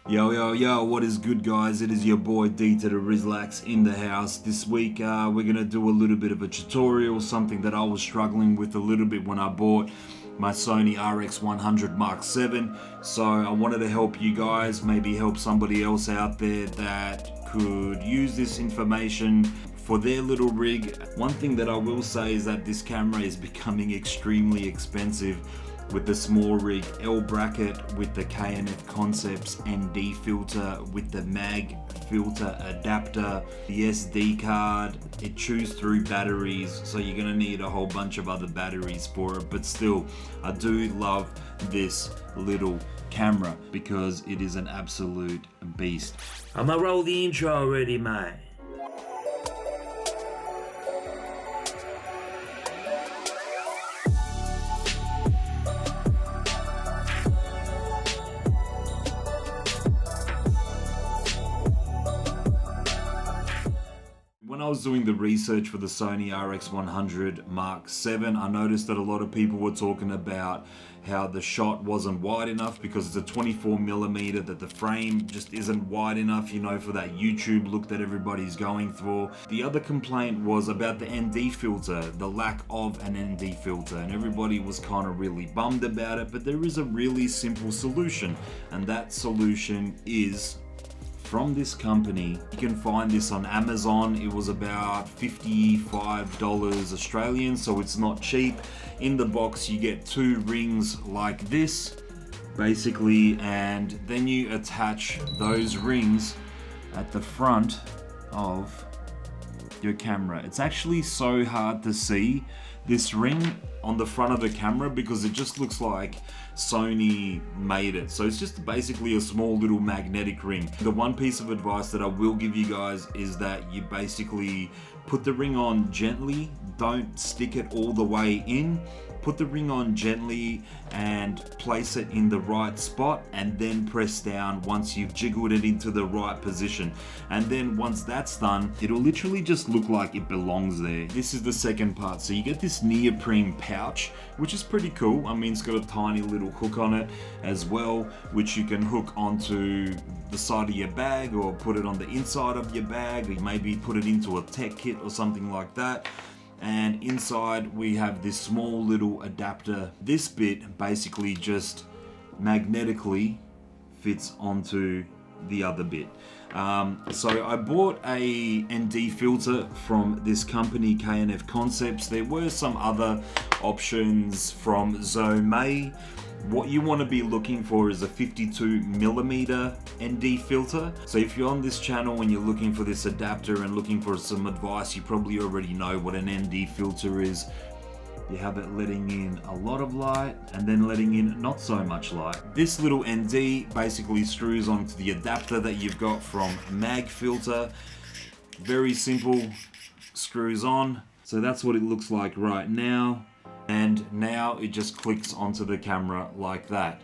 Yo, what is good, guys? It is your boy D to the Rizlax in the house. This week, we're gonna do a little bit of a tutorial, something that I was struggling with a little bit when I bought my Sony RX100 Mark 7. So I wanted to help you guys, maybe help somebody else out there that could use this information for their little rig. One thing that I will say is that this camera is becoming extremely expensive with the Smallrig L Bracket, with the KNF Concepts ND filter, with the mag filter adapter, the SD card. It chews through batteries, so you're gonna need a whole bunch of other batteries for it. But still, I do love this little camera because it is an absolute beast. I'ma roll the intro already, mate. When I was doing the research for the Sony RX100 Mark 7, I noticed that a lot of people were talking about how the shot wasn't wide enough because it's a 24mm, that the frame just isn't wide enough, you know, for that YouTube look that everybody's going for. The other complaint was about the ND filter, the lack of an ND filter, and everybody was kind of really bummed about it, but there is a really simple solution, and that solution is from this company. You can find this on Amazon. It was about $55 Australian, so it's not cheap. In the box you get two rings like this basically, and then you attach those rings at the front of your camera. It's actually so hard to see this ring on the front of the camera because it just looks like Sony made it. So it's just basically a small little magnetic ring. The one piece of advice that I will give you guys is that you basically put the ring on gently, don't stick it all the way in. Put the ring on gently and place it in the right spot, and then press down once you've jiggled it into the right position. And then once that's done, it'll literally just look like it belongs there. This is the second part. So you get this neoprene pouch, which is pretty cool. I mean, it's got a tiny little hook on it as well, which you can hook onto the side of your bag or put it on the inside of your bag, or maybe put it into a tech kit or something like that. And inside we have this small little adapter. This bit basically just magnetically fits onto the other bit. So I bought a ND filter from this company, KNF Concepts. There were some other options from Sony. What you want to be looking for is a 52mm ND filter. So if you're on this channel and you're looking for this adapter and looking for some advice, you probably already know what an ND filter is. You have it letting in a lot of light and then letting in not so much light. This little ND basically screws onto the adapter that you've got from mag filter. Very simple, screws on. So that's what it looks like right now. And now it just clicks onto the camera like that.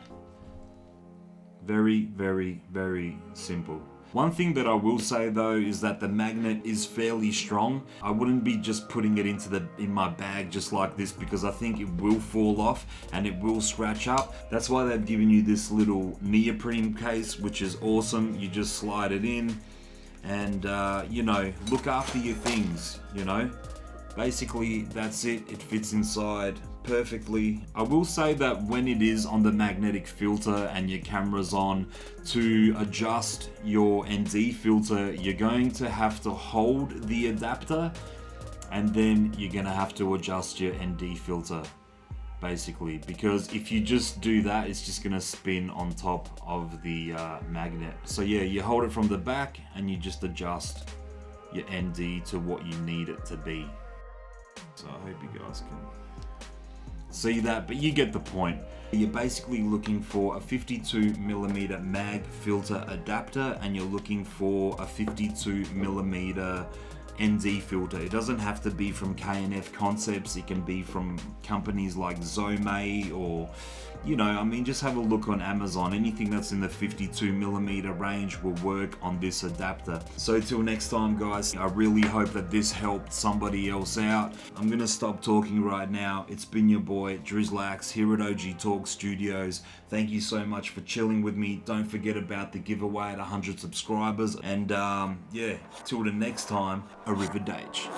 Very, very, very simple. One thing that I will say though is that the magnet is fairly strong. I wouldn't be just putting it in my bag just like this, because I think it will fall off and it will scratch up. That's why they've given you this little neoprene case, which is awesome. You just slide it in and you know, look after your things, you know. Basically, that's it. It fits inside perfectly. I will say that when it is on the magnetic filter and your camera's on, to adjust your ND filter, you're going to have to hold the adapter and then you're going to have to adjust your ND filter, basically, because if you just do that, it's just going to spin on top of the magnet. So yeah, you hold it from the back and you just adjust your ND to what you need it to be. So I hope you guys can see that, but you get the point. You're basically looking for a 52mm mag filter adapter and you're looking for a 52mm ND filter. It doesn't have to be from KNF Concepts. It can be from companies like Sony or you know, I mean, just have a look on Amazon. Anything that's in the 52mm range will work on this adapter. So till next time, guys, I really hope that this helped somebody else out. I'm gonna stop talking right now. It's been your boy Drizzlax here at OG Talk Studios. Thank you so much for chilling with me. Don't forget about the giveaway at 100 subscribers. And yeah, till the next time, arrivederci.